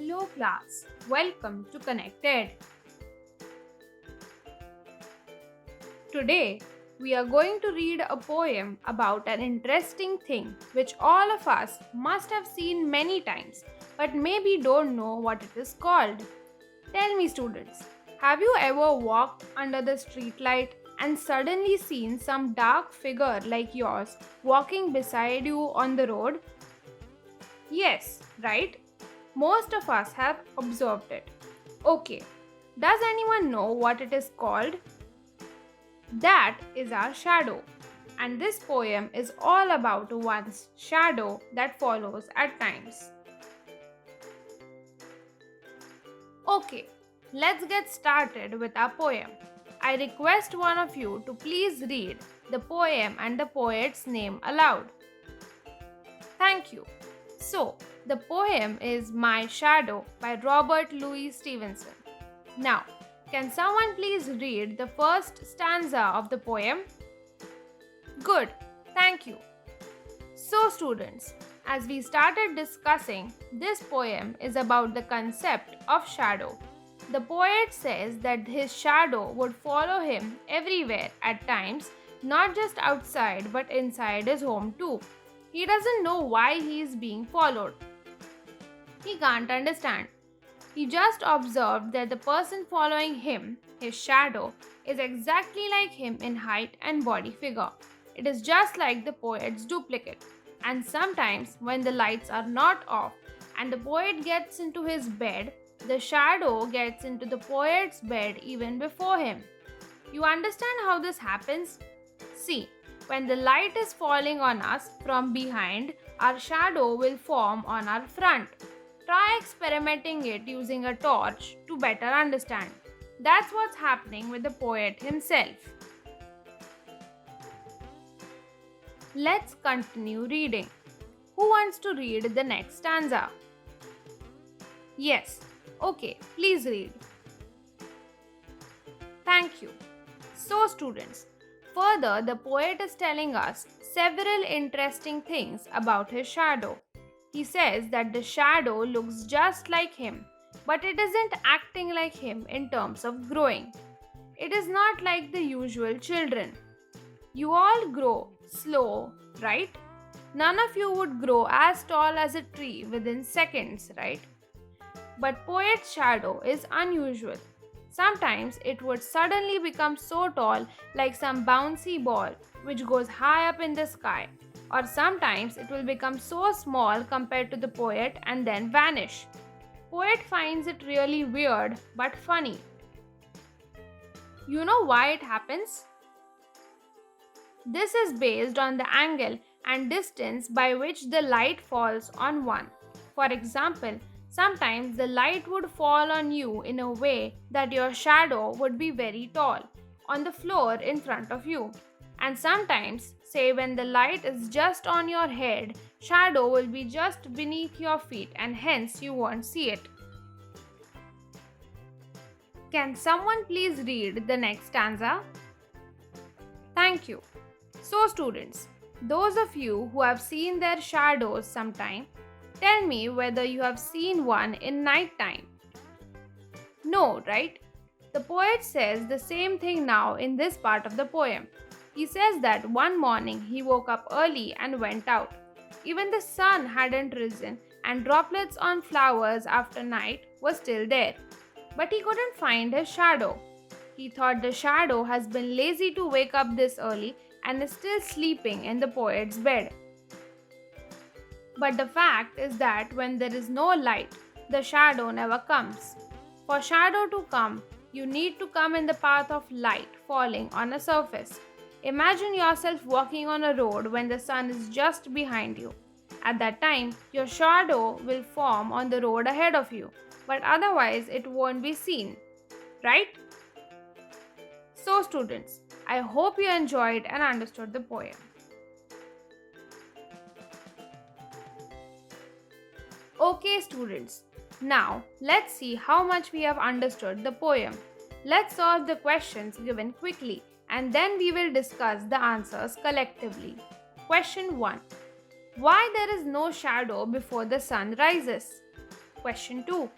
Hello class, welcome to Connected. Today we are going to read a poem about an interesting thing which all of us must have seen many times but maybe don't know what it is called. Tell me students, have you ever walked under the streetlight and suddenly seen some dark figure like yours walking beside you on the road? Yes, right? Most of us have observed it. Okay, does anyone know what it is called? That is our shadow. And this poem is all about one's shadow that follows at times. Okay, let's get started with our poem. I request one of you to please read the poem and the poet's name aloud. Thank you. So, the poem is My Shadow by Robert Louis Stevenson. Now, can someone please read the first stanza of the poem? Good, thank you. So, students, as we started discussing, this poem is about the concept of shadow. The poet says that his shadow would follow him everywhere at times, not just outside but inside his home too. He doesn't know why he is being followed. He can't understand. He just observed that the person following him, his shadow, is exactly like him in height and body figure. It is just like the poet's duplicate. And sometimes, when the lights are not off and the poet gets into his bed, the shadow gets into the poet's bed even before him. You understand how this happens? See, when the light is falling on us from behind, our shadow will form on our front. Try experimenting it using a torch to better understand. That's what's happening with the poet himself. Let's continue reading. Who wants to read the next stanza? Yes, okay, please read. Thank you. So, students, further, the poet is telling us several interesting things about his shadow. He says that the shadow looks just like him, but it isn't acting like him in terms of growing. It is not like the usual children. You all grow slow, right? None of you would grow as tall as a tree within seconds, right? But poet's shadow is unusual. Sometimes it would suddenly become so tall like some bouncy ball which goes high up in the sky. Or sometimes it will become so small compared to the poet and then vanish. Poet finds it really weird but funny. You know why it happens? This is based on the angle and distance by which the light falls on one. For example, sometimes the light would fall on you in a way that your shadow would be very tall, on the floor in front of you. And sometimes, say when the light is just on your head, shadow will be just beneath your feet and hence you won't see it. Can someone please read the next stanza? Thank you. So students, those of you who have seen their shadows sometime, tell me whether you have seen one in night time. No, right? The poet says the same thing now in this part of the poem. He says that one morning he woke up early and went out. Even the sun hadn't risen and droplets on flowers after night were still there. But he couldn't find his shadow. He thought the shadow has been lazy to wake up this early and is still sleeping in the poet's bed. But the fact is that when there is no light, the shadow never comes. For shadow to come, you need to come in the path of light falling on a surface. Imagine yourself walking on a road when the sun is just behind you. At that time, your shadow will form on the road ahead of you, but otherwise it won't be seen, right? So students, I hope you enjoyed and understood the poem. Okay students, now let's see how much we have understood the poem. Let's solve the questions given quickly and then we will discuss the answers collectively. Question 1. Why there is no shadow before the sun rises? Question 2.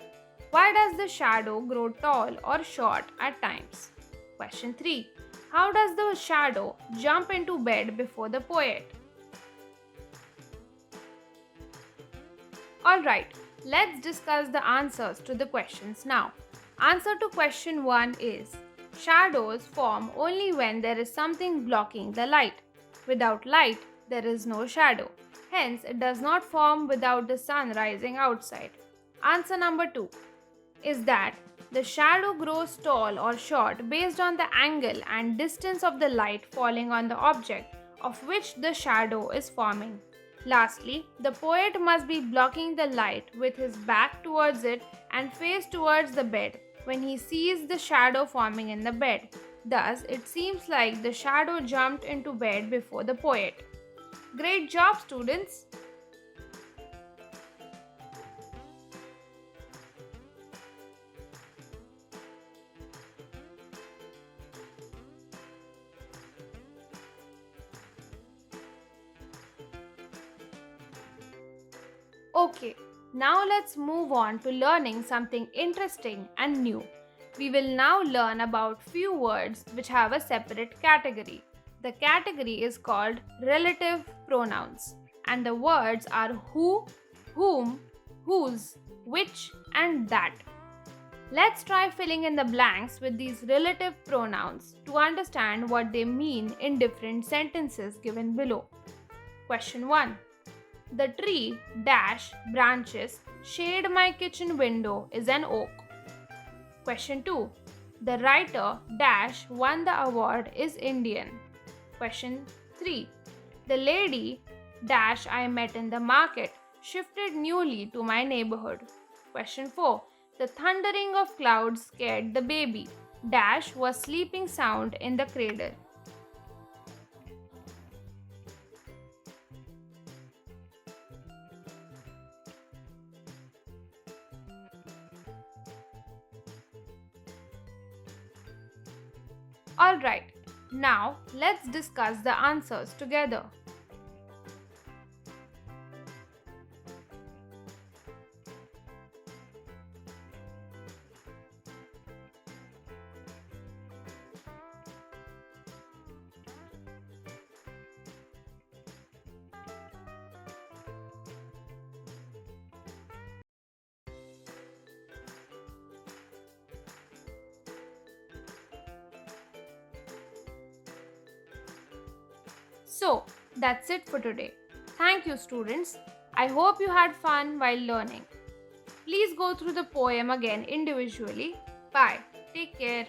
Why does the shadow grow tall or short at times? Question 3. How does the shadow jump into bed before the poet? Alright, let's discuss the answers to the questions now. Answer to question 1 is shadows form only when there is something blocking the light. Without light, there is no shadow. Hence, it does not form without the sun rising outside. Answer number 2 is that the shadow grows tall or short based on the angle and distance of the light falling on the object of which the shadow is forming. Lastly, the poet must be blocking the light with his back towards it and face towards the bed when he sees the shadow forming in the bed. Thus, it seems like the shadow jumped into bed before the poet. Great job, students! Okay, now let's move on to learning something interesting and new. We will now learn about few words which have a separate category. The category is called relative pronouns, and the words are who, whom, whose, which, and that. Let's try filling in the blanks with these relative pronouns to understand what they mean in different sentences given below. Question 1. The tree dash branches shade my kitchen window is an oak. Question 2. The writer dash won the award is Indian. Question 3. The lady dash I met in the market shifted newly to my neighborhood. Question 4. The thundering of clouds scared the baby dash was sleeping sound in the cradle. Alright, now let's discuss the answers together. So, that's it for today. Thank you, students. I hope you had fun while learning. Please go through the poem again individually. Bye. Take care.